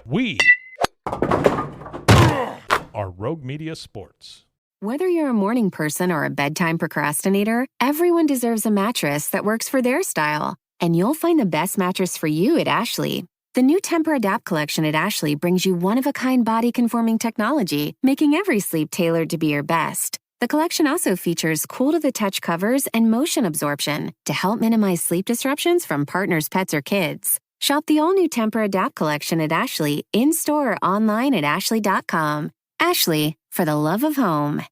We are Rogue Media Sports. Whether you're a morning person or a bedtime procrastinator, everyone deserves a mattress that works for their style. And you'll find the best mattress for you at Ashley. The new Temper-Adapt collection at Ashley brings you one-of-a-kind body-conforming technology, making every sleep tailored to be your best. The collection also features cool-to-the-touch covers and motion absorption to help minimize sleep disruptions from partners, pets, or kids. Shop the all-new Temper-Adapt collection at Ashley, in-store or online at ashley.com. Ashley, for the love of home.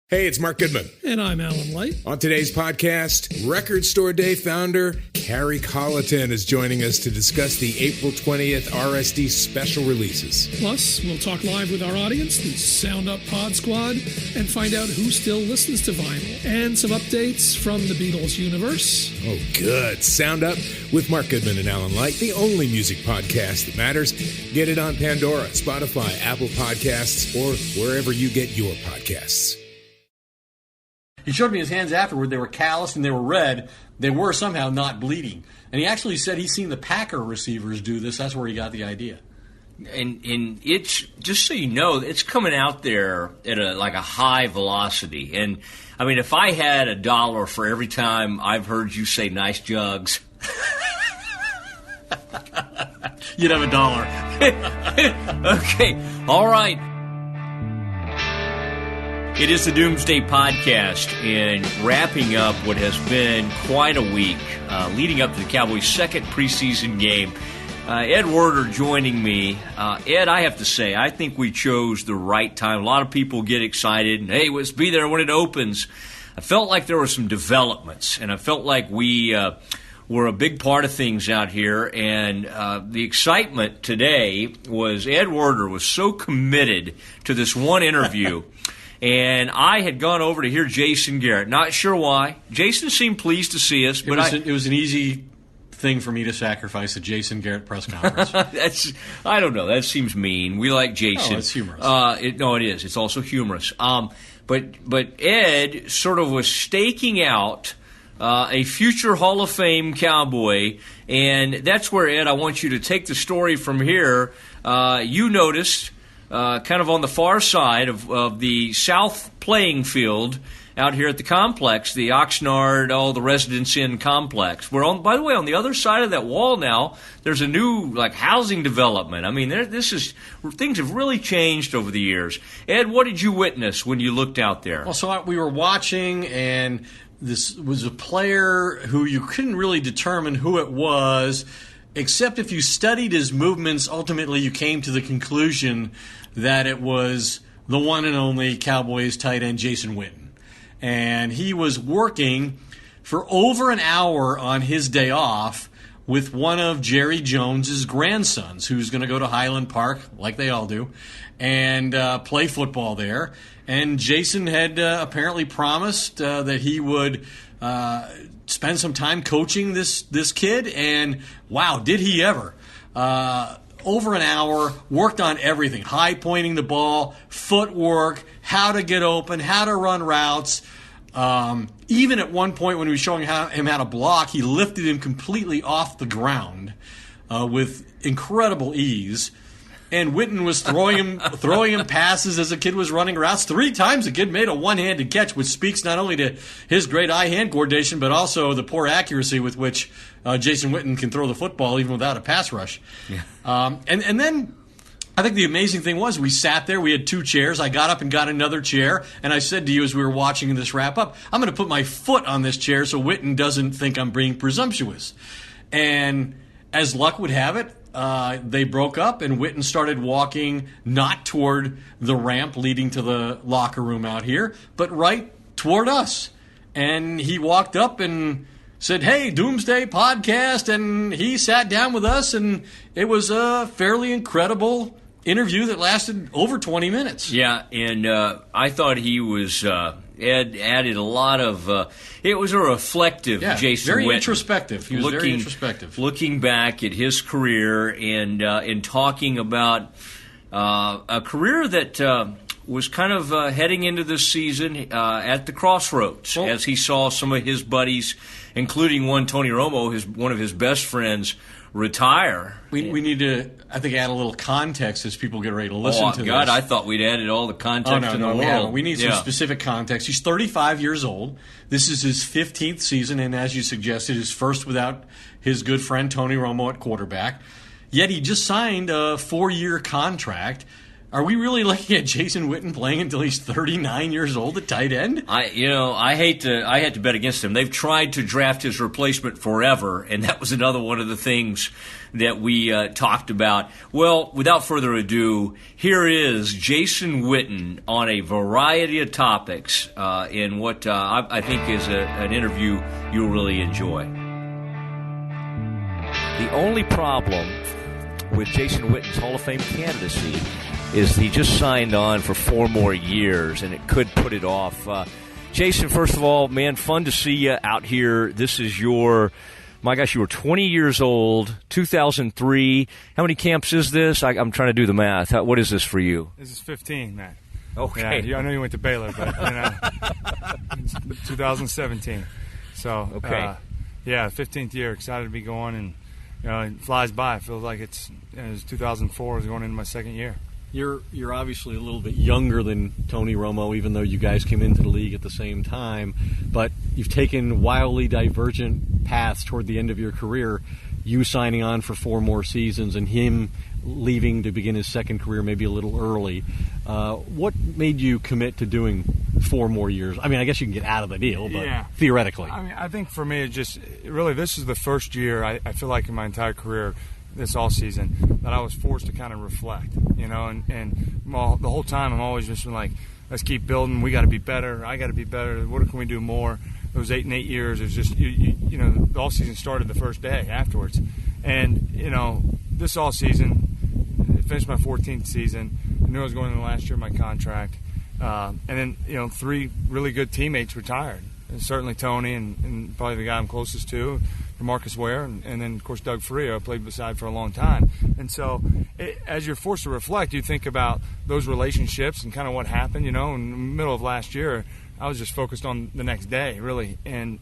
Hey, it's Mark Goodman. And I'm Alan Light. On today's podcast, Record Store Day founder Carrie Colleton is joining us to discuss the April 20th RSD special releases. Plus, we'll talk live with our audience, the Sound Up Pod Squad, and find out who still listens to vinyl. And some updates from the Beatles universe. Oh, good. Sound Up with Mark Goodman and Alan Light, the only music podcast that matters. Get it on Pandora, Spotify, Apple Podcasts, or wherever you get your podcasts. He showed me his hands afterward. They were calloused and they were red. They were somehow not bleeding. And he actually said he's seen the Packer receivers do this. That's where he got the idea. And it's, just so you know, it's coming out there at a high velocity. And, I mean, if I had $1 for every time I've heard you say nice jugs, you'd have $1. Okay, all right. It is the Doomsday Podcast, and wrapping up what has been quite a week leading up to the Cowboys' second preseason game. Ed Werder joining me. Ed, I have to say, I think we chose the right time. A lot of people get excited, and hey, let's be there when it opens. I felt like there were some developments, and I felt like we were a big part of things out here, and the excitement today was Ed Werder was so committed to this one interview. And I had gone over to hear Jason Garrett. Not sure why. Jason seemed pleased to see us, but it was an easy thing for me to sacrifice a Jason Garrett press conference. I don't know. That seems mean. We like Jason. Oh, it's humorous. It is. It's also humorous. But Ed sort of was staking out a future Hall of Fame Cowboy, and that's where, Ed, I want you to take the story from here. You noticed, kind of on the far side of the south playing field out here at the complex, the Oxnard, the Residence Inn complex. By the way, on the other side of that wall now, there's a new housing development. I mean, things have really changed over the years. Ed, what did you witness when you looked out there? Well, so we were watching, and this was a player who you couldn't really determine who it was, except if you studied his movements. Ultimately, you came to the conclusion that it was the one and only Cowboys tight end Jason Witten. And he was working for over an hour on his day off with one of Jerry Jones's grandsons, who's going to go to Highland Park, like they all do, and play football there. And Jason had apparently promised that he would spend some time coaching this kid, and wow, did he ever. Over an hour, worked on everything, high pointing the ball, footwork, how to get open, how to run routes. Even at one point when he was showing him how to block, he lifted him completely off the ground with incredible ease. And Witten was throwing him passes as the kid was running routes. 3 times the kid made a one-handed catch, which speaks not only to his great eye-hand coordination, but also the poor accuracy with which Jason Witten can throw the football even without a pass rush. Yeah. And then I think the amazing thing was we sat there. We had 2 chairs. I got up and got another chair, and I said to you as we were watching this wrap up, I'm going to put my foot on this chair so Witten doesn't think I'm being presumptuous. And as luck would have it, they broke up, and Witten started walking not toward the ramp leading to the locker room out here, but right toward us. And he walked up and said, "Hey, Doomsday Podcast," and he sat down with us, and it was a fairly incredible interview that lasted over 20 minutes. Yeah, and I thought he was Ed added a lot of it was a reflective Jason very Witten. Introspective. He was very introspective. Looking back at his career and talking about a career that was kind of heading into this season at the crossroads, as he saw some of his buddies, including one, Tony Romo, one of his best friends, retire. We need to, I think, add a little context as people get ready to listen to this. Oh, God, I thought we'd added all the context in the world. We need some specific context. He's 35 years old. This is his 15th season, and as you suggested, his first without his good friend Tony Romo at quarterback. Yet he just signed a 4-year contract. Are we really looking at Jason Witten playing until he's 39 years old at tight end? I had to bet against him. They've tried to draft his replacement forever, and that was another one of the things that we talked about. Well, without further ado, here is Jason Witten on a variety of topics in what I think is an interview you'll really enjoy. The only problem with Jason Witten's Hall of Fame candidacy is he just signed on for 4 more years, and it could put it off. Jason, first of all, man, fun to see you out here. This is your, my gosh, you were 20 years old, 2003. How many camps is this? I'm trying to do the math. What is this for you? This is 15, man. Okay. Yeah, I know you went to Baylor, but it's 2017. So, okay. 15th year. Excited to be going, and it flies by. It feels like it was 2004. I was going into my second year. You're obviously a little bit younger than Tony Romo, even though you guys came into the league at the same time. But you've taken wildly divergent paths toward the end of your career. You signing on for 4 more seasons and him leaving to begin his second career maybe a little early. What made you commit to doing 4 more years? I mean, I guess you can get out of the deal, but theoretically. I mean, I think for me, this is the first year I feel like in my entire career, this all season, that I was forced to kind of reflect, and the whole time I'm always just been like, let's keep building. We got to be better. I got to be better. What can we do more? Those 8 and 8 years, it was just the all season started the first day afterwards, and this all season, finished my 14th season. I knew I was going into the last year of my contract, and then 3 really good teammates retired. And certainly Tony and probably the guy I'm closest to, Marcus Ware, and then, of course, Doug Frio, I played beside for a long time. And so as you're forced to reflect, you think about those relationships and kind of what happened. In the middle of last year, I was just focused on the next day, really. And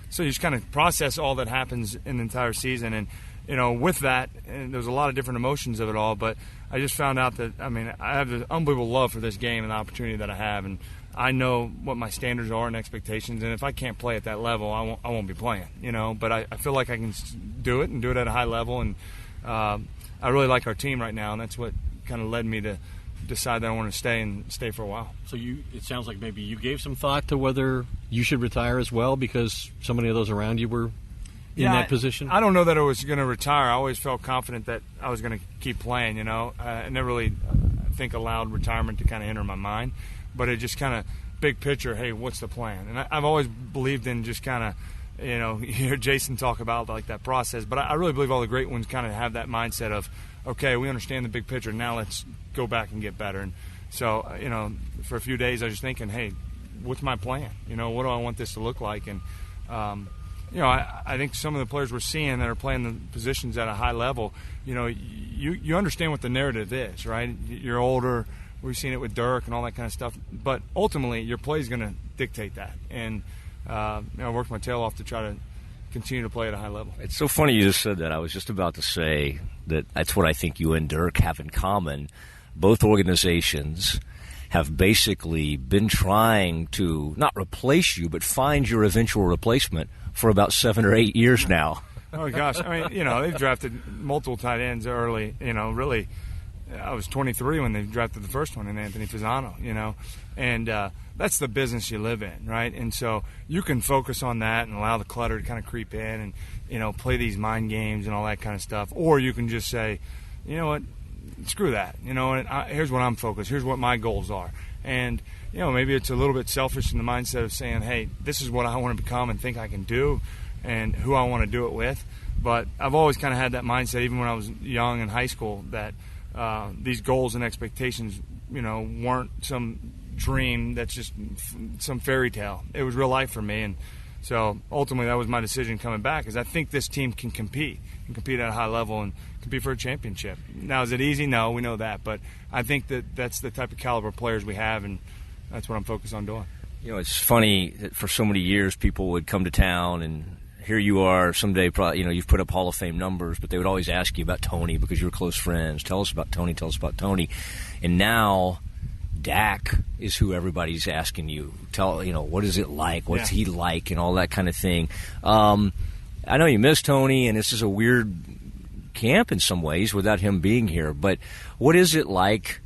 so you just kind of process all that happens in the entire season. And, with that, and there's a lot of different emotions of it all, but I just found out that, I have this unbelievable love for this game and the opportunity that I have. And I know what my standards are and expectations, and if I can't play at that level, I won't be playing, But I feel like I can do it and do it at a high level, and I really like our team right now, and that's what kind of led me to decide that I want to stay for a while. So it sounds like maybe you gave some thought to whether you should retire as well because so many of those around you were in that position? I don't know that I was going to retire. I always felt confident that I was going to keep playing, I never really, allowed retirement to kind of enter my mind. But it just kind of big picture, hey, what's the plan? And I've always believed in just kind of, you hear Jason talk about like that process. But I really believe all the great ones kind of have that mindset of, okay, we understand the big picture. Now let's go back and get better. And so, for a few days I was just thinking, hey, what's my plan? What do I want this to look like? And, I think some of the players we're seeing that are playing the positions at a high level, you understand what the narrative is, right? You're older. We've seen it with Dirk and all that kind of stuff. But ultimately, your play is going to dictate that. And I worked my tail off to try to continue to play at a high level. It's so funny you just said that. I was just about to say that's what I think you and Dirk have in common. Both organizations have basically been trying to not replace you, but find your eventual replacement for about 7 or 8 years now. Oh, gosh. They've drafted multiple tight ends early, really. I was 23 when they drafted the first one in Anthony Fasano, and that's the business you live in, right? And so you can focus on that and allow the clutter to kind of creep in and, play these mind games and all that kind of stuff. Or you can just say, you know what, screw that. Here's what I'm focused. Here's what my goals are. And, maybe it's a little bit selfish in the mindset of saying, hey, this is what I want to become and think I can do and who I want to do it with. But I've always kind of had that mindset, even when I was young in high school, that these goals and expectations, weren't some dream that's just some fairy tale. It was real life for me, and so ultimately that was my decision coming back. Is I think this team can compete at a high level and compete for a championship. Now, is it easy? No, we know that, but I think that's the type of caliber of players we have, and that's what I'm focused on doing. It's funny that for so many years people would come to town and here you are someday, probably, you've put up Hall of Fame numbers, but they would always ask you about Tony because you were close friends. Tell us about Tony. Tell us about Tony. And now Dak is who everybody's asking you. What is it like? What's he like? And all that kind of thing. I know you miss Tony, and this is a weird camp in some ways without him being here. But what is it like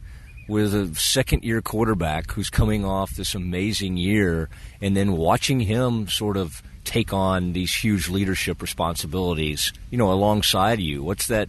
with a second-year quarterback who's coming off this amazing year and then watching him sort of take on these huge leadership responsibilities, alongside you? What's that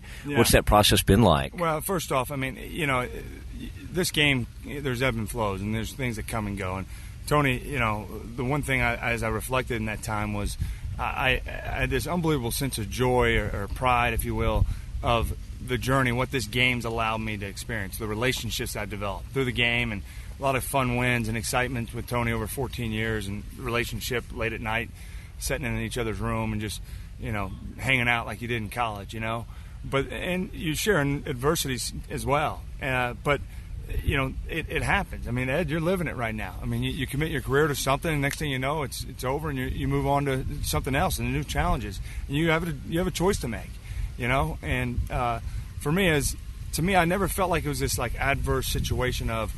process been like? Well, first off, this game, there's ebb and flows, and there's things that come and go. And Tony, the one thing as I reflected in that time was I had this unbelievable sense of joy or pride, if you will, of the journey, what this game's allowed me to experience, the relationships I developed through the game, and a lot of fun wins and excitement with Tony over 14 years, and relationship late at night, sitting in each other's room and just, hanging out like you did in college, and you share in adversities as well. But it happens. Ed, you're living it right now. You commit your career to something, and next thing you know, it's over, and you move on to something else and new challenges. And you have a choice to make, And for me, I never felt like it was this like adverse situation of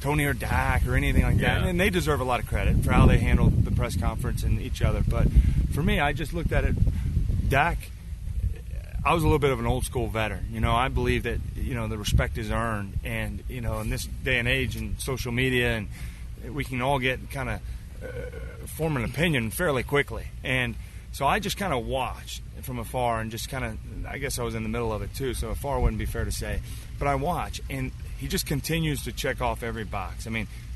Tony or Dak or anything like that. And they deserve a lot of credit for how they handled the press conference and each other. But for me, I just looked at it. Dak, I was a little bit of an old school veteran. I believe that, the respect is earned. And, in this day and age and social media, and we can all get kind of form an opinion fairly quickly. And so I just kind of watched from afar and just kind of, I guess I was in the middle of it too, so afar wouldn't be fair to say. But I watch, and he just continues to check off every box.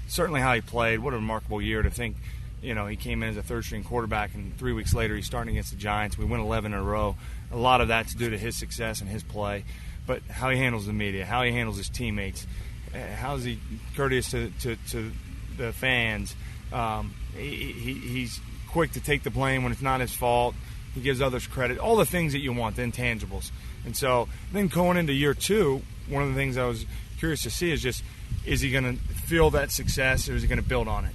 Certainly how he played, what a remarkable year to think, he came in as a third-string quarterback, and 3 weeks later he's starting against the Giants. We win 11 in a row. A lot of that's due to his success and his play. But how he handles the media, how he handles his teammates, how is he courteous to the fans. He's quick to take the blame when it's not his fault. He gives others credit, all the things that you want, the intangibles. And so then going into year two, one of the things I was curious to see is just, is he going to feel that success, or is he going to build on it?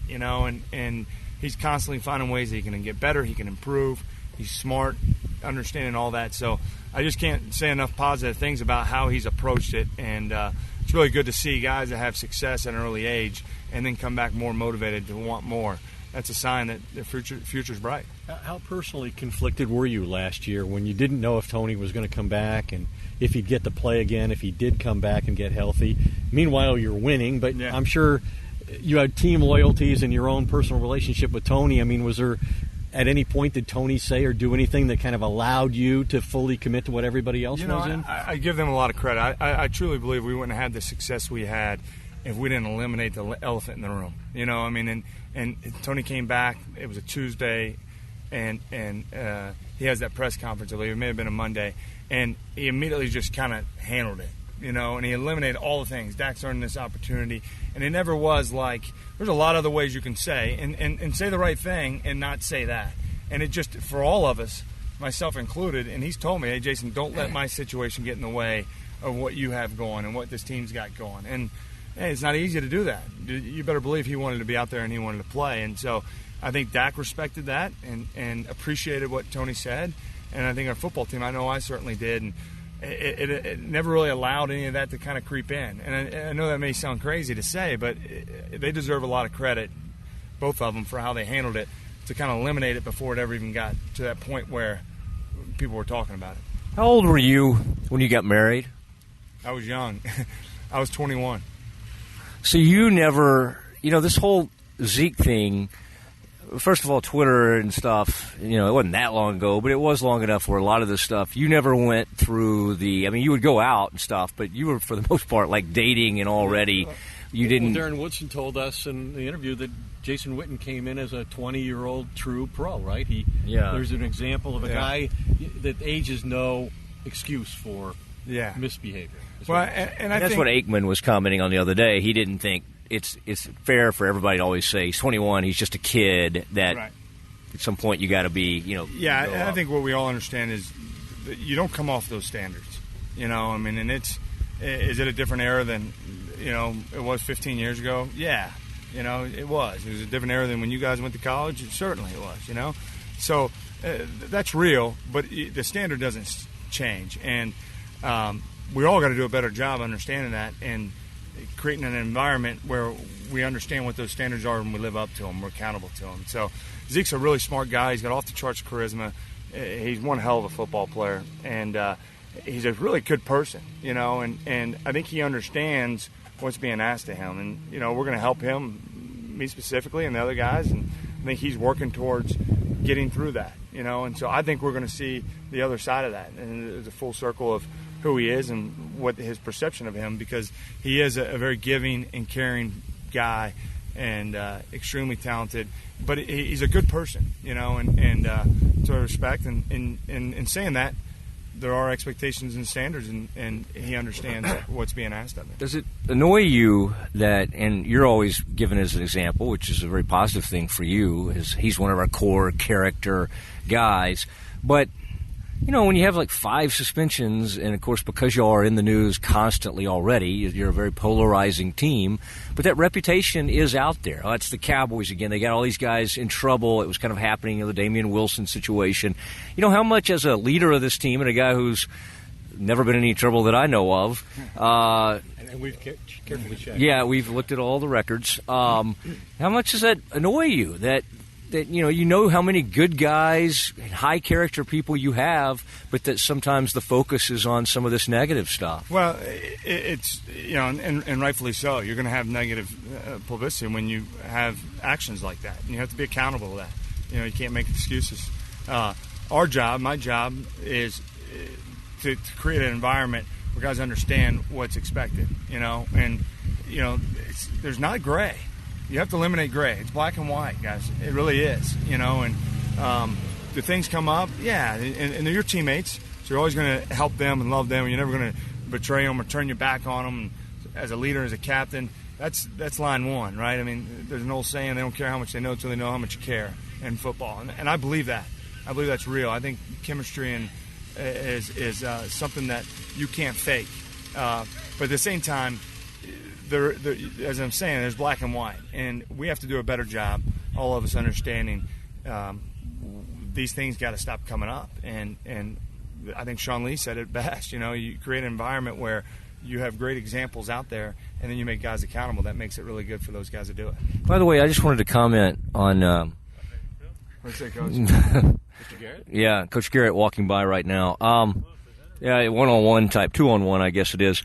And he's constantly finding ways that he can get better, he can improve. He's smart, understanding all that. So I just can't say enough positive things about how he's approached it. And it's really good to see guys that have success at an early age and then come back more motivated to want more. That's a sign that their future's bright. How personally conflicted were you last year when you didn't know if Tony was going to come back and if he'd get to play again, if he did come back and get healthy? Meanwhile, you're winning, but yeah. I'm sure you had team loyalties and your own personal relationship with Tony. Was there at any point did Tony say or do anything that kind of allowed you to fully commit to what everybody else was in? I give them a lot of credit. I truly believe we wouldn't have had the success we had if we didn't eliminate the elephant in the room. And Tony came back. It was a Tuesday, and he has that press conference, I believe. It may have been a Monday. And he immediately just kind of handled it, and he eliminated all the things. Dak's earned this opportunity. And it never was like, there's a lot of other ways you can say, and say the right thing and not say that. And it just, for all of us, myself included, and he's told me, hey, Jason, don't let my situation get in the way of what you have going and what this team's got going. And hey, it's not easy to do that. You better believe he wanted to be out there and he wanted to play. And so I think Dak respected that and appreciated what Tony said. And I think our football team, I know I certainly did. And it never really allowed any of that to kind of creep in. And I know that may sound crazy to say, but they deserve a lot of credit, both of them, for how they handled it to kind of eliminate it before it ever even got to that point where people were talking about it. How old were you when you got married? I was young. I was 21. So you never, this whole Zeke thing, first of all, Twitter and stuff, it wasn't that long ago, but it was long enough where a lot of this stuff, you never went through you would go out and stuff, but you were, for the most part, like dating and already, you didn't. Well, Darren Woodson told us in the interview that Jason Witten came in as a 20-year-old true pro, right? There's an example of a guy that age is no excuse for misbehavior. Well, and that's what Aikman was commenting on the other day. He didn't think it's fair for everybody to always say he's 21, he's just a kid, that at some point you got to be, Yeah, and I think what we all understand is that you don't come off those standards, and is it a different era than, it was 15 years ago? Yeah, it was. It was a different era than when you guys went to college? Certainly it was, So that's real, but the standard doesn't change. And we all got to do a better job understanding that and creating an environment where we understand what those standards are and we live up to them. We're accountable to them. So Zeke's a really smart guy. He's got off-the-charts charisma. He's one hell of a football player. And he's a really good person, and I think he understands what's being asked of him. And, we're going to help him, me specifically, and the other guys. And I think he's working towards getting through that, And so I think we're going to see the other side of that. And it's a full circle of who he is and what his perception of him, because he is a very giving and caring guy and extremely talented. But he's a good person, and so I respect. And in saying that, there are expectations and standards, and he understands what's being asked of him. Does it annoy you that, and you're always given as an example, which is a very positive thing for you, is he's one of our core character guys, but when you have like 5 suspensions, and of course because you are in the news constantly already, you're a very polarizing team, but that reputation is out there. Oh, that's the Cowboys again. They got all these guys in trouble. It was kind of happening in the Damian Wilson situation. How much as a leader of this team and a guy who's never been in any trouble that I know of. And we've carefully checked. Yeah, we've looked at all the records. How much does that annoy you that how many good guys, high character people you have, but that sometimes the focus is on some of this negative stuff? Well, it's and rightfully so. You're going to have negative publicity when you have actions like that, and you have to be accountable to that. You can't make excuses. Our job, my job, is to create an environment where guys understand what's expected. There's not gray. You have to eliminate gray. It's black and white, guys. It really is, And the things come up, and they're your teammates, so you're always going to help them and love them. And you're never going to betray them or turn your back on them. As a leader, as a captain, that's line one, right? I mean, there's an old saying: they don't care how much they know until they know how much you care in football, and I believe that. I believe that's real. I think chemistry is something that you can't fake, but at the same time. There, as I'm saying, there's black and white, and we have to do a better job, all of us understanding these things got to stop coming up. And I think Sean Lee said it best. You create an environment where you have great examples out there, and then you make guys accountable. That makes it really good for those guys to do it. By the way, I just wanted to comment on. What's that, Coach? Mr. Garrett? Yeah, Coach Garrett walking by right now. One-on-one type, 2-on-1, I guess it is.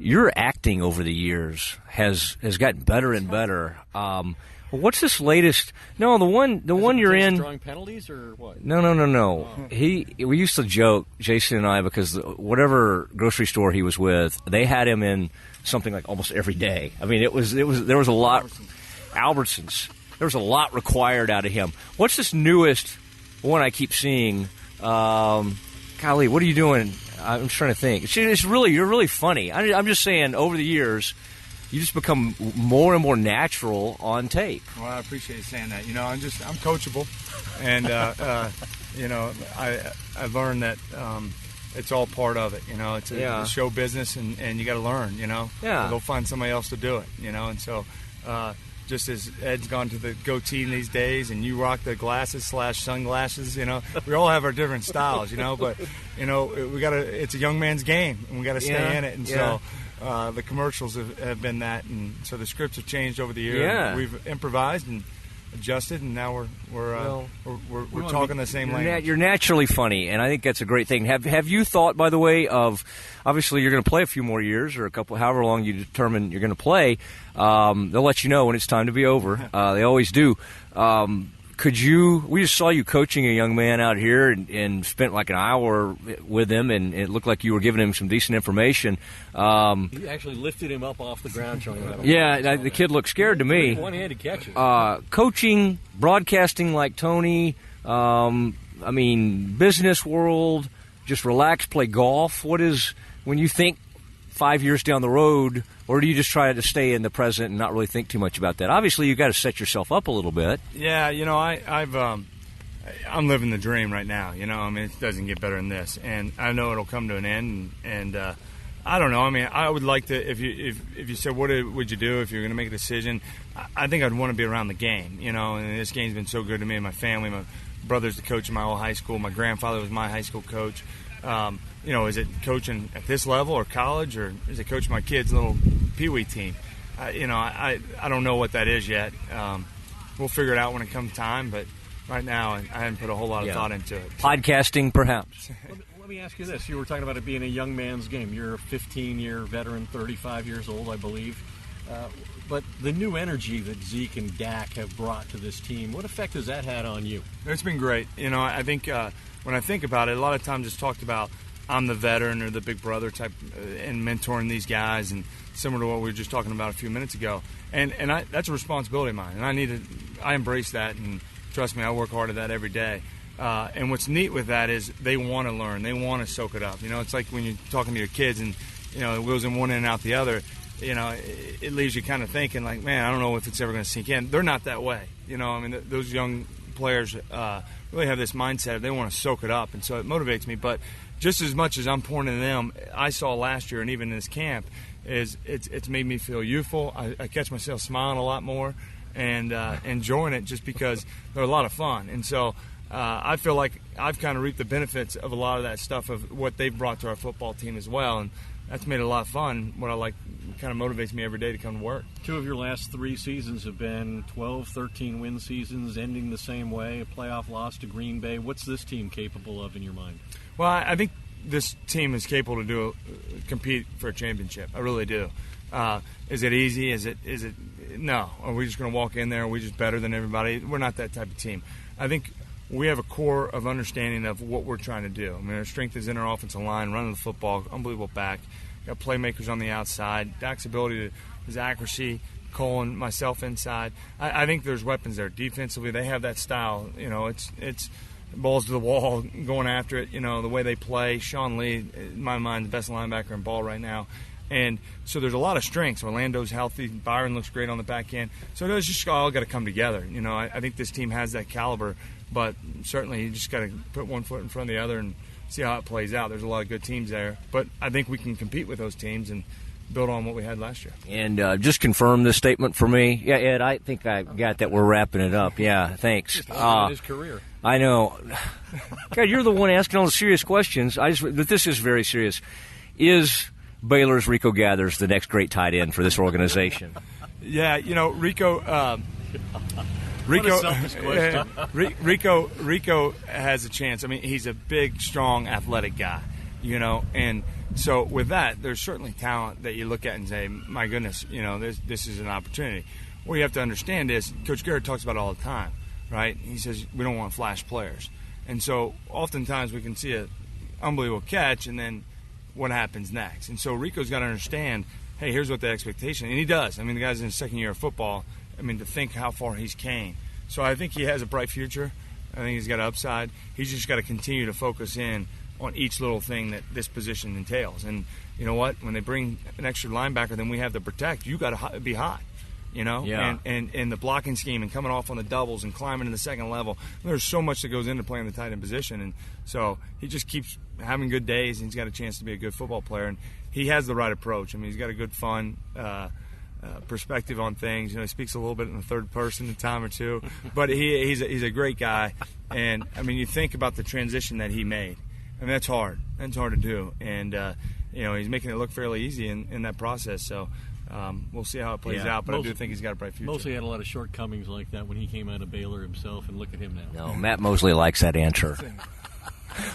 Your acting over the years has gotten better and better. What's this latest? No, the one you're in. Drawing penalties or what? No. Oh. We used to joke, Jason and I, because whatever grocery store he was with, they had him in something like almost every day. I mean, there was a lot. Albertsons. There was a lot required out of him. What's this newest one I keep seeing? Golly, what are you doing? I'm just trying to think. You're really funny. I'm just saying, over the years, you just become more and more natural on tape. Well, I appreciate you saying that. I'm coachable, and I've learned that it's all part of it. It's a show business, and you got to learn. Go find somebody else to do it. And so. Just as Ed's gone to the goatee these days, and you rock the glasses/sunglasses, we all have our different styles, but we it's a young man's game, and we got to stay in it. And so the commercials have been that, and so the scripts have changed over the years. Yeah. We've improvised and adjusted, and now we're talking the same language. You're naturally funny, and I think that's a great thing. Have you thought, by the way, of obviously you're going to play a few more years or a couple, however long you determine you're going to play. They'll let you know when it's time to be over. They always do. We just saw you coaching a young man out here and spent like an hour with him, and it looked like you were giving him some decent information. You actually lifted him up off the ground, showing him. Yeah, the kid looked scared to me. One-handed catches. Coaching, broadcasting like Tony, business world, just relax, play golf. When you think 5 years down the road, or do you just try to stay in the present and not really think too much about that? Obviously, you've got to set yourself up a little bit. Yeah, I'm living the dream right now. It doesn't get better than this, and I know it'll come to an end. And I don't know. I would like to. If you said what would you do if you're going to make a decision, I think I'd want to be around the game. And this game's been so good to me and my family, my brother's the coach in my old high school. My grandfather was my high school coach. Is it coaching at this level or college, or is it coaching my kid's little peewee team? I don't know what that is yet. We'll figure it out when it comes time, but right now I haven't put a whole lot of thought into it. Podcasting, perhaps. Let me ask you this. You were talking about it being a young man's game. You're a 15-year veteran, 35 years old, I believe. But the new energy that Zeke and Dak have brought to this team, what effect has that had on you? It's been great. I think when I think about it, a lot of times it's talked about I'm the veteran or the big brother type and mentoring these guys, and similar to what we were just talking about a few minutes ago. And that's a responsibility of mine, and I embrace that, and trust me, I work hard at that every day. And what's neat with that is they want to learn. They want to soak it up. It's like when you're talking to your kids and, it goes in one end and out the other, it leaves you kind of thinking like, man, I don't know if it's ever going to sink in. They're not that way. Those young players really have this mindset of they want to soak it up, and so it motivates me. But just as much as I'm pouring into them, I saw last year and even in this camp, is it's made me feel youthful. I catch myself smiling a lot more and enjoying it just because they're a lot of fun. And so I feel like I've kind of reaped the benefits of a lot of that stuff of what they've brought to our football team as well. And that's made it a lot of fun. What I like kind of motivates me every day to come to work. 2 of your last 3 seasons have been 12, 13-win seasons, ending the same way, a playoff loss to Green Bay. What's this team capable of in your mind? Well, I think this team is capable to compete for a championship. I really do. Is it easy? Is it? No. Are we just going to walk in there? Are we just better than everybody? We're not that type of team. I think we have a core of understanding of what we're trying to do. Our strength is in our offensive line, running the football, unbelievable back. Got playmakers on the outside. Dak's ability his accuracy, Cole and myself inside. I think there's weapons there. Defensively, they have that style. It's balls to the wall, going after it. The way they play. Sean Lee, in my mind, the best linebacker in ball right now. And so there's a lot of strengths. Orlando's healthy. Byron looks great on the back end. So it's just all got to come together. I think this team has that caliber, but certainly you just got to put one foot in front of the other and see how it plays out. There's a lot of good teams there, but I think we can compete with those teams and build on what we had last year. And just confirm this statement for me. Yeah, Ed, I think I got that. We're wrapping it up. Yeah, thanks. His career. I know. God, you're the one asking all the serious questions. But this is very serious. Is Baylor's Rico Gathers the next great tight end for this organization? Yeah, Rico. Rico has a chance. He's a big, strong, athletic guy, and so with that, there's certainly talent that you look at and say, my goodness, this is an opportunity. What you have to understand is, Coach Garrett talks about it all the time, right? He says we don't want flash players, and so oftentimes we can see an unbelievable catch, and then what happens next? And so Rico's got to understand, hey, here's what the expectation, and he does. The guy's in his second year of football. To think how far he's came. So I think he has a bright future. I think he's got upside. He's just got to continue to focus in on each little thing that this position entails. And you know what? When they bring an extra linebacker, then we have to protect. You got to be hot. Yeah. And the blocking scheme and coming off on the doubles and climbing to the second level. There's so much that goes into playing the tight end position. And so he just keeps having good days, and he's got a chance to be a good football player. And he has the right approach. He's got a good, fun perspective on things. He speaks a little bit in the third person a time or two, but he's a great guy. And you think about the transition that he made. That's hard. That's hard to do. And he's making it look fairly easy in that process. So we'll see how it plays out. But I do think he's got a bright future. Mosley had a lot of shortcomings like that when he came out of Baylor himself, and look at him now. No, Matt Mosley likes that answer.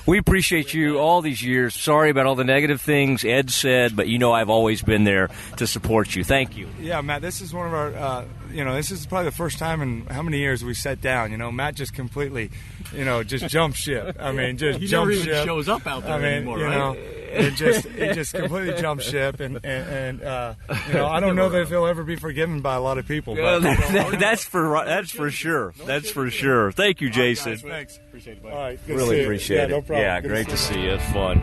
We appreciate you all these years. Sorry about all the negative things Ed said, but I've always been there to support you. Thank you. Yeah, Matt, this is one of our, this is probably the first time in how many years we sat down. Matt just completely, just jumped ship. He never even shows up out there anymore, right? It just completely jumped ship, and I don't know that he'll ever be forgiven by a lot of people. But, that's for sure. That's for sure. Thank you, Jason. Right, guys, thanks. Appreciate it, buddy. All right, good really to see appreciate you. it. Yeah, no problem. Yeah, good great to see you. It's fun.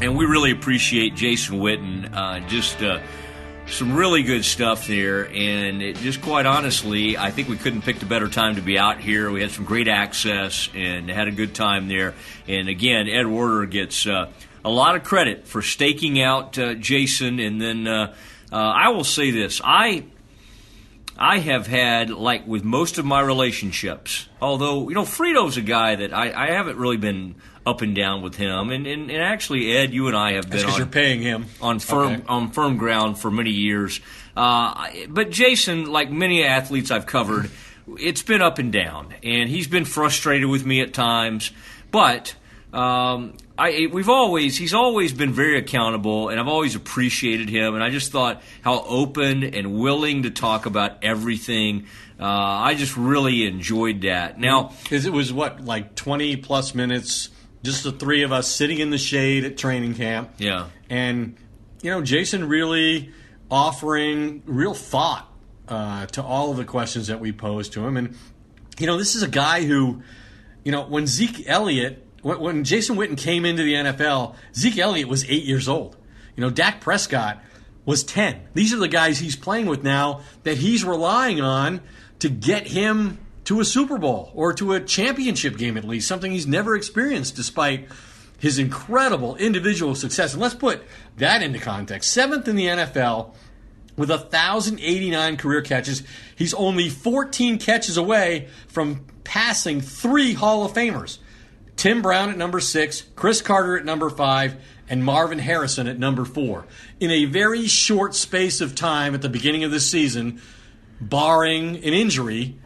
And we really appreciate Jason Witten. Just some really good stuff there, and just quite honestly, I think we couldn't pick a better time to be out here. We had some great access and had a good time there. And again, Ed Werder gets a lot of credit for staking out Jason. And then I will say this: I I have had, like with most of my relationships, although, Frito's a guy that I haven't really been up and down with him. And actually, Ed, you and I have been because you're paying him on firm ground for many years. But Jason, like many athletes I've covered, it's been up and down. And he's been frustrated with me at times. But he's always been very accountable, and I've always appreciated him. And I just thought how open and willing to talk about everything. I just really enjoyed that. Now, it was like 20 plus minutes, just the three of us sitting in the shade at training camp. Yeah, and Jason really offering real thought to all of the questions that we posed to him. And this is a guy who, when Zeke Elliott. When Jason Witten came into the NFL, Zeke Elliott was 8 years old. Dak Prescott was 10. These are the guys he's playing with now that he's relying on to get him to a Super Bowl or to a championship game at least, something he's never experienced despite his incredible individual success. And let's put that into context. 7th in the NFL with 1,089 career catches. He's only 14 catches away from passing 3 Hall of Famers. Tim Brown at number 6, Chris Carter at number 5, and Marvin Harrison at number 4. In a very short space of time at the beginning of this season, barring an injury,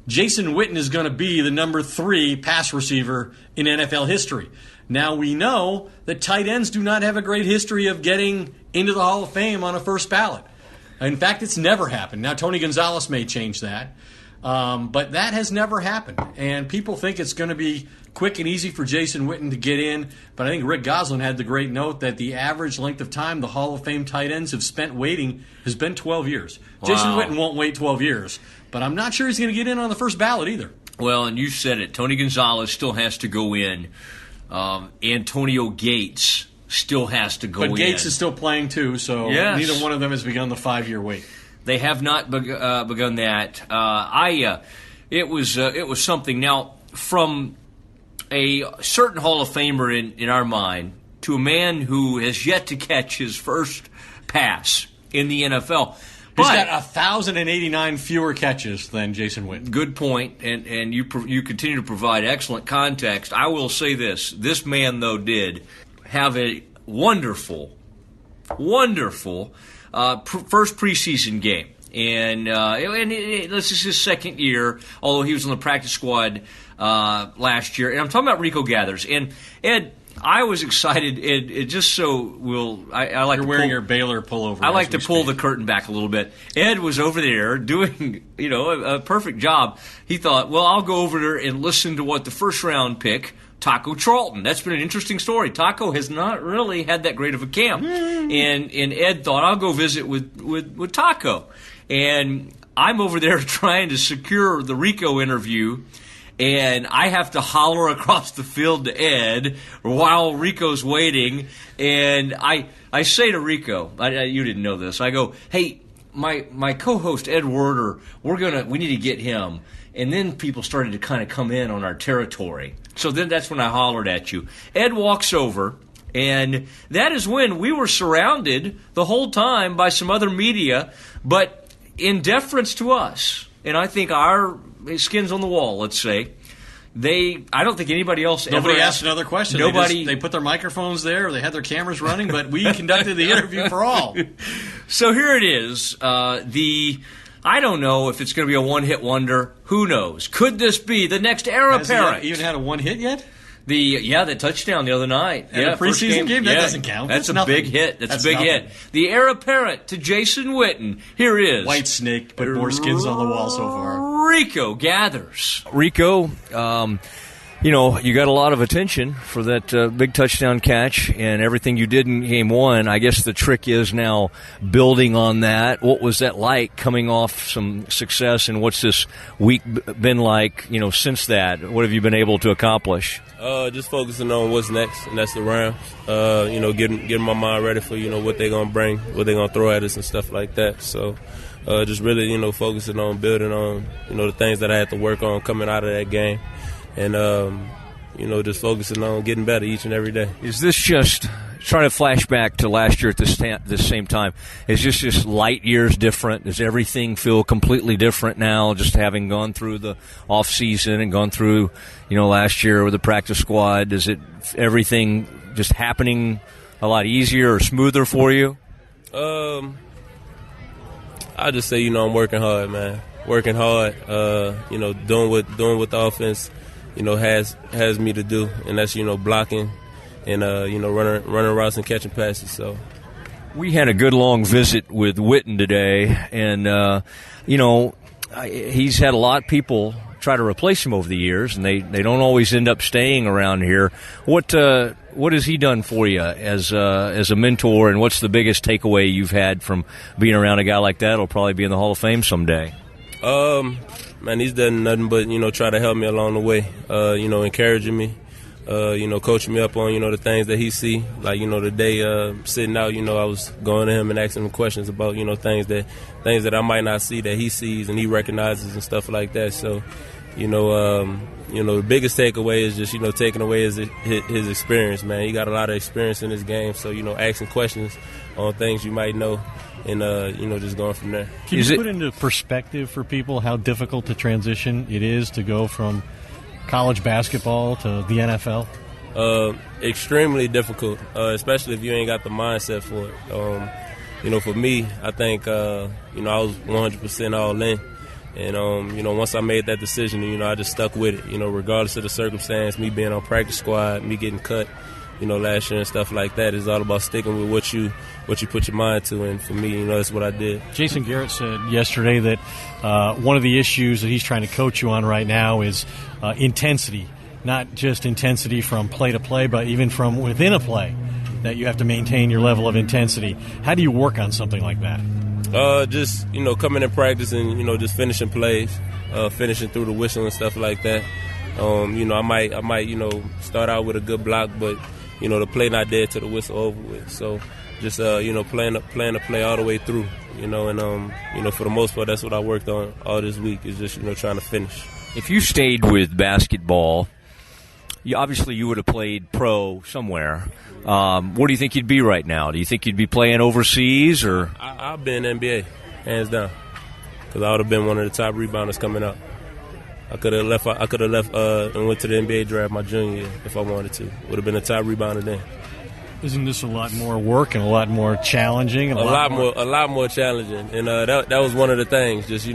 Jason Witten is going to be the number 3 pass receiver in NFL history. Now we know that tight ends do not have a great history of getting into the Hall of Fame on a first ballot. In fact, it's never happened. Now Tony Gonzalez may change that, but that has never happened. And people think it's going to be quick and easy for Jason Witten to get in, but I think Rick Goslin had the great note that the average length of time the Hall of Fame tight ends have spent waiting has been 12 years. Wow. Jason Witten won't wait 12 years, but I'm not sure he's going to get in on the first ballot either. Well, and you said it. Tony Gonzalez still has to go in. Antonio Gates still has to go in. But Gates is still playing too, so neither one of them has begun the 5-year wait. They have not begun that. It was something. Now, from a certain Hall of Famer in our mind to a man who has yet to catch his first pass in the NFL. He's got 1,089 fewer catches than Jason Witten. Good point, and you continue to provide excellent context. I will say this. This man, though, did have a wonderful first preseason game. And this is his second year, although he was on the practice squad last year. And I'm talking about Rico Gathers. And, Ed, I was excited. It just so I like You're wearing your Baylor pullover. I like to pull the curtain back a little bit. Ed was over there doing, a perfect job. He thought, well, I'll go over there and listen to what the first-round pick, Taco Charlton. That's been an interesting story. Taco has not really had that great of a camp. And Ed thought, I'll go visit with Taco. And I'm over there trying to secure the Rico interview, and I have to holler across the field to Ed while Rico's waiting. And I say to Rico, you didn't know this, I go, hey, my co-host Ed Werder, we need to get him. And then people started to kind of come in on our territory. So then that's when I hollered at you. Ed walks over, and that is when we were surrounded the whole time by some other media, but in deference to us, and I think our skin's on the wall, let's say, I don't think anybody else Nobody asked another question. They put their microphones there, or they had their cameras running, but we conducted the interview for all. So here it is. I don't know if it's going to be a one-hit wonder. Who knows? Could this be the next heir apparent? Has he even had a one-hit yet? The touchdown the other night. A preseason game? That doesn't count. That's a big hit. That's a big hit. The heir apparent to Jason Witten. Here is White Snake, but more skins on the wall so far. Rico Gathers. Rico, you got a lot of attention for that big touchdown catch and everything you did in Game 1. I guess the trick is now building on that. What was that like coming off some success, and what's this week been like, since that? What have you been able to accomplish? Just focusing on what's next, and that's the Rams. Getting my mind ready for, what they're going to bring, what they're going to throw at us and stuff like that. So just really, focusing on building on, the things that I had to work on coming out of that game. And, just focusing on getting better each and every day. Is this just trying to flash back to last year at this same time. Is just light years different? Does everything feel completely different now, just having gone through the off season and gone through, last year with the practice squad? Is it everything just happening a lot easier or smoother for you? I just say, I'm working hard, man. Working hard, doing what the offense, has me to do, and that's, blocking and, running routes and catching passes. So we had a good long visit with Witten today, and, he's had a lot of people try to replace him over the years, and they don't always end up staying around here. What has he done for you as a mentor, and what's the biggest takeaway you've had from being around a guy like that? He'll probably be in the Hall of Fame someday. Man, he's done nothing but, try to help me along the way, encouraging me, coaching me up on, the things that he see. Like, the day sitting out, I was going to him and asking him questions about, things that I might not see that he sees and he recognizes and stuff like that. So, the biggest takeaway is just, taking away his experience, man. He got a lot of experience in this game, so, asking questions on things you might know and, just going from there. Can you put into perspective for people how difficult the transition it is to go from college basketball to the NFL? Extremely difficult, especially if you ain't got the mindset for it. For me, I think, I was 100% all in. And, once I made that decision, I just stuck with it, regardless of the circumstance, me being on practice squad, me getting cut, last year and stuff like that. It's all about sticking with what you put your mind to. And for me, that's what I did. Jason Garrett said yesterday that one of the issues that he's trying to coach you on right now is intensity, not just intensity from play to play, but even from within a play, that you have to maintain your level of intensity. How do you work on something like that? Just, coming in practice and, just finishing plays, finishing through the whistle and stuff like that. I might, start out with a good block, but, the play not dead till the whistle over with. So just, playing the play all the way through, and, for the most part, that's what I worked on all this week is just, trying to finish. If you stayed with basketball, you would have played pro somewhere. Where do you think you'd be right now? Do you think you'd be playing overseas, or? I've been NBA, hands down, because I would have been one of the top rebounders coming up. I could have left and went to the NBA draft my junior year if I wanted to. Would have been a top rebounder then. Isn't this a lot more work and a lot more challenging? A lot more challenging, and that was one of the things. Just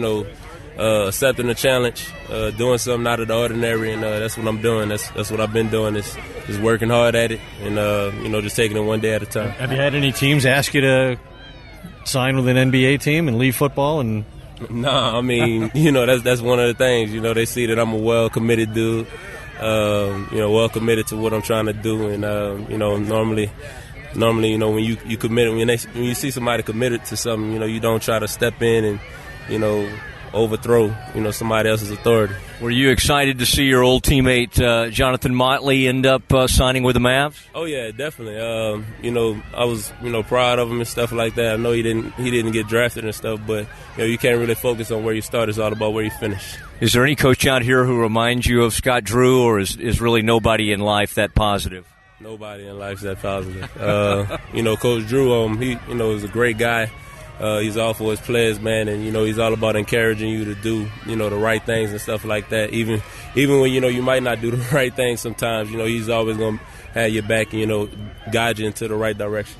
accepting the challenge, doing something out of the ordinary, and that's what I'm doing. That's what I've been doing is working hard at it, and just taking it one day at a time. Have you had any teams ask you to sign with an NBA team and leave football? And no, I mean, that's one of the things. They see that I'm a well committed dude, well committed to what I'm trying to do, and normally, when you commit, when you see somebody committed to something, you don't try to step in and overthrow somebody else's authority. Were you excited to see your old teammate Jonathan Motley end up signing with the Mavs? Oh yeah, definitely. I was proud of him and stuff like that. I know he didn't get drafted and stuff, but you can't really focus on where you start. It's all about where you finish. Is there any coach out here who reminds you of Scott Drew, or is really nobody in life that positive? Nobody in life's that positive. Coach Drew, he is a great guy. He's all for his players, man, and he's all about encouraging you to do the right things and stuff like that. Even when you might not do the right thing sometimes, he's always gonna have your back and guide you into the right direction.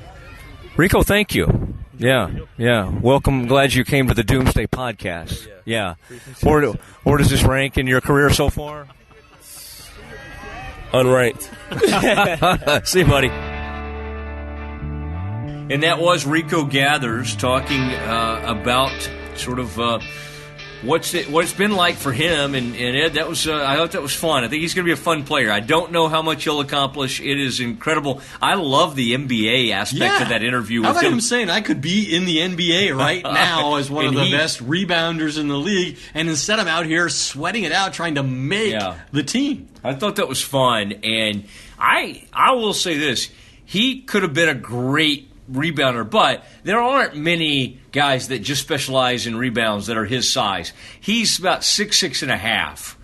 Rico, thank you. Yeah. Welcome. Glad you came to the Doomsday Podcast. Yeah. Where does this rank in your career so far? Unranked. See you, buddy. And that was Rico Gathers talking about sort of what it's been like for him. And Ed, that was I thought that was fun. I think he's going to be a fun player. I don't know how much he'll accomplish. It is incredible. I love the NBA aspect of that interview. How with about him him saying, I could be in the NBA right now as one of the best rebounders in the league, and instead I'm out here sweating it out trying to make the team. I thought that was fun. And I will say this. He could have been a great rebounder, but there aren't many guys that just specialize in rebounds that are his size. He's about 6'6.5",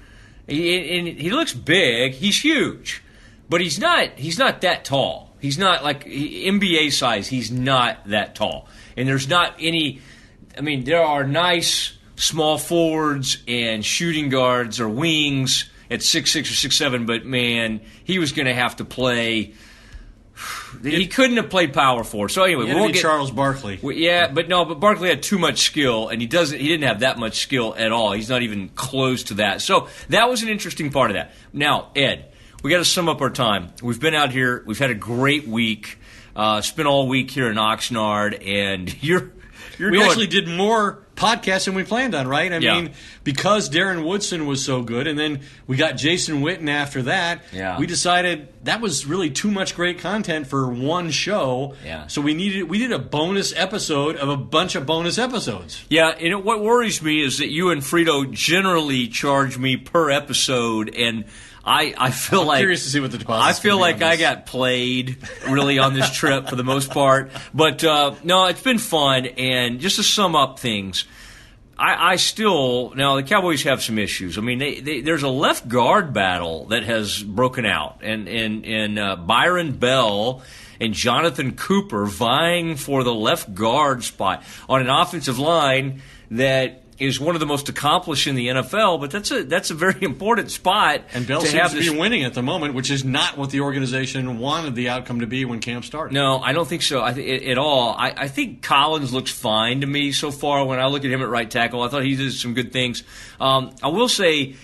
and he looks big. He's huge, but he's not that tall. He's not like NBA size. He's not that tall. And there's not any – I mean, there are nice small forwards and shooting guards or wings at 6'6" or 6'7", but, man, he was going to have to play – he couldn't have played power forward. So anyway, we won't get Charles Barkley. But Barkley had too much skill, and he didn't have that much skill at all. He's not even close to that. So that was an interesting part of that. Now, Ed, we got to sum up our time. We've been out here. We've had a great week. Spent all week here in Oxnard, and we actually did more podcasts than we planned on, right? I mean, because Darren Woodson was so good, and then we got Jason Witten after that, we decided that was really too much great content for one show. Yeah. So we did a bonus episode of a bunch of bonus episodes. Yeah, and what worries me is that you and Frito generally charge me per episode, and I feel like curious to see what the deposit. I feel like I got played really on this trip for the most part, but no, it's been fun. And just to sum up things, I still now the Cowboys have some issues. I mean, there's a left guard battle that has broken out, and Byron Bell and Jonathan Cooper vying for the left guard spot on an offensive line that is one of the most accomplished in the NFL, but that's a very important spot. And Bell seems to be winning at the moment, which is not what the organization wanted the outcome to be when camp started. No, I don't think so at all. I think Collins looks fine to me so far. When I look at him at right tackle, I thought he did some good things. I will say,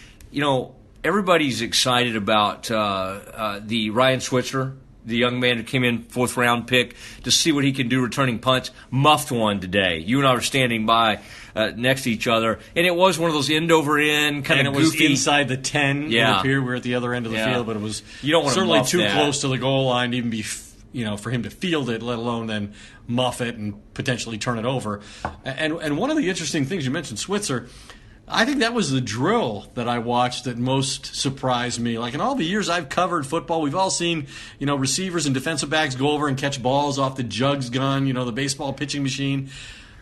everybody's excited about the Ryan Switzer, the young man who came in 4th-round pick, to see what he can do returning punts. Muffed one today. You and I were standing by next to each other, and it was one of those end-over-end kind of goofy. And it was inside the 10. Yeah. It appeared we were at the other end of the field, but it was certainly too close to the goal line to even be, for him to field it, let alone then muff it and potentially turn it over. And one of the interesting things you mentioned, Switzer, I think that was the drill that I watched that most surprised me. Like in all the years I've covered football, we've all seen, receivers and defensive backs go over and catch balls off the jugs gun, the baseball pitching machine.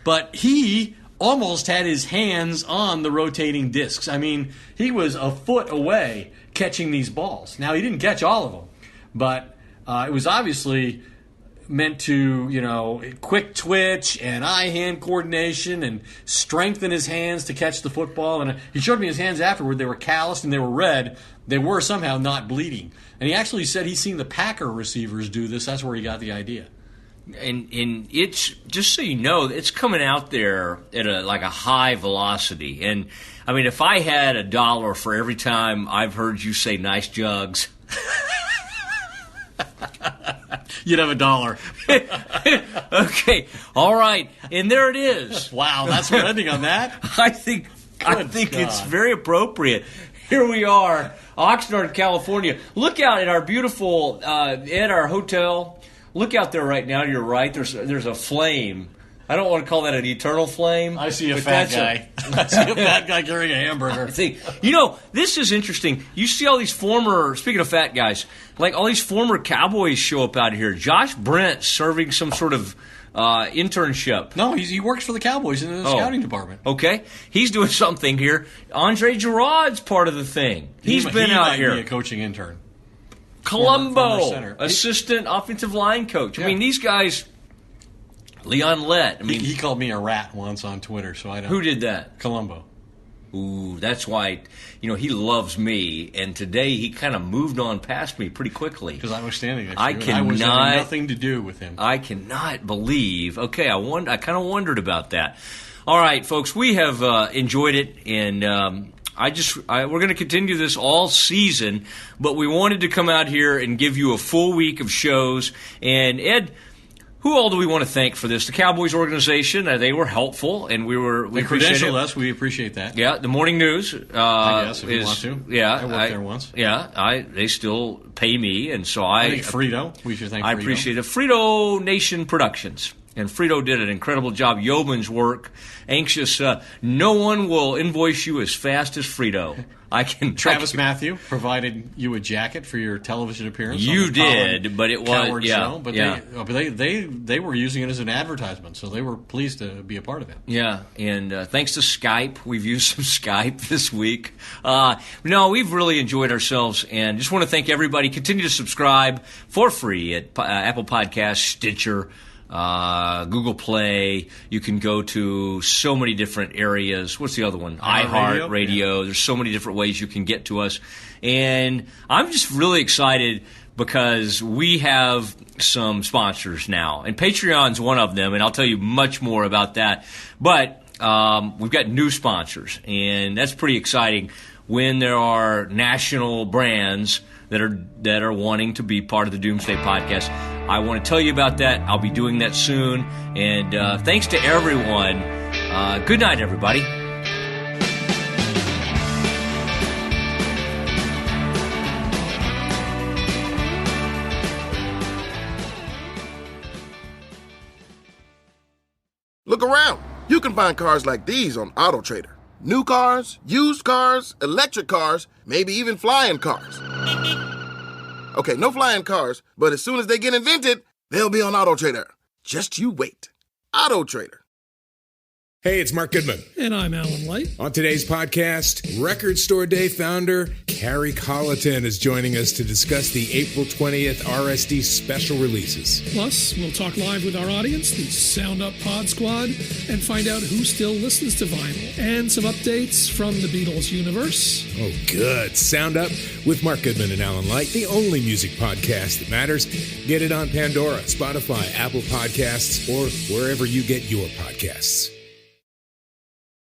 But he almost had his hands on the rotating discs. I mean, he was a foot away catching these balls. Now, he didn't catch all of them, but it was obviously meant to, quick twitch and eye-hand coordination and strengthen his hands to catch the football. And he showed me his hands afterward. They were calloused and they were red. They were somehow not bleeding. And he actually said he's seen the Packer receivers do this. That's where he got the idea. And it's, just so you know, it's coming out there at a high velocity. And, I mean, if I had $1 for every time I've heard you say nice jugs, you'd have $1. Okay, all right, and there it is. Wow, that's we're ending on that. I think it's very appropriate. Here we are, Oxnard, California. Look out at our beautiful at our hotel. Look out there right now to your right. There's a flame. I don't want to call that an eternal flame. I see a fat guy. I see a fat guy carrying a hamburger. This is interesting. You see all these speaking of fat guys, like all these former Cowboys show up out here. Josh Brent serving some sort of internship. No, he works for the Cowboys in the scouting department. Okay. He's doing something here. Andre Gerard's part of the thing. He's been out here. He might be a coaching intern. Colombo, assistant offensive line coach. Yeah. I mean, these guys, Leon Lett. I mean, he called me a rat once on Twitter, so I don't. Who did that? Colombo. Ooh, that's why, he loves me, and today he kind of moved on past me pretty quickly. Because I was standing next to you, I was having nothing to do with him. I cannot believe. Okay, I kind of wondered about that. All right, folks, we have enjoyed it, and we're going to continue this all season, but we wanted to come out here and give you a full week of shows. And Ed, who all do we want to thank for this? The Cowboys organization, they were helpful, and we credentialed us. We appreciate that. Yeah, the morning news. I guess if you want to. Yeah, I worked there once. Yeah, they still pay me, and so I think Frito. We should thank Frito. I appreciate it. Frito Nation Productions. And Frito did an incredible job. Yeoman's work. Anxious. No one will invoice you as fast as Frito. Travis Matthew provided you a jacket for your television appearance. You did, but it was show. But they were using it as an advertisement, so they were pleased to be a part of it. Yeah, and thanks to Skype, we've used some Skype this week. No, we've really enjoyed ourselves, and just want to thank everybody everybody. Continue to subscribe for free at Apple Podcasts, Stitcher, Google Play. You can go to so many different areas. What's the other one? iHeartRadio. Yeah. There's so many different ways you can get to us. And I'm just really excited because we have some sponsors now. And Patreon's one of them, and I'll tell you much more about that. But we've got new sponsors, and that's pretty exciting when there are national brands that are wanting to be part of the Doomsday Podcast. I want to tell you about that. I'll be doing that soon. And thanks to everyone. Good night, everybody. Look around. You can find cars like these on AutoTrader. New cars, used cars, electric cars, maybe even flying cars. Okay, no flying cars, but as soon as they get invented, they'll be on AutoTrader. Just you wait. AutoTrader. Hey, it's Mark Goodman. And I'm Alan Light. On today's podcast, Record Store Day founder Carrie Colleton is joining us to discuss the April 20th RSD special releases. Plus, we'll talk live with our audience, the Sound Up Pod Squad, and find out who still listens to vinyl, and some updates from the Beatles universe. Oh, good. Sound Up with Mark Goodman and Alan Light, the only music podcast that matters. Get it on Pandora, Spotify, Apple Podcasts, or wherever you get your podcasts.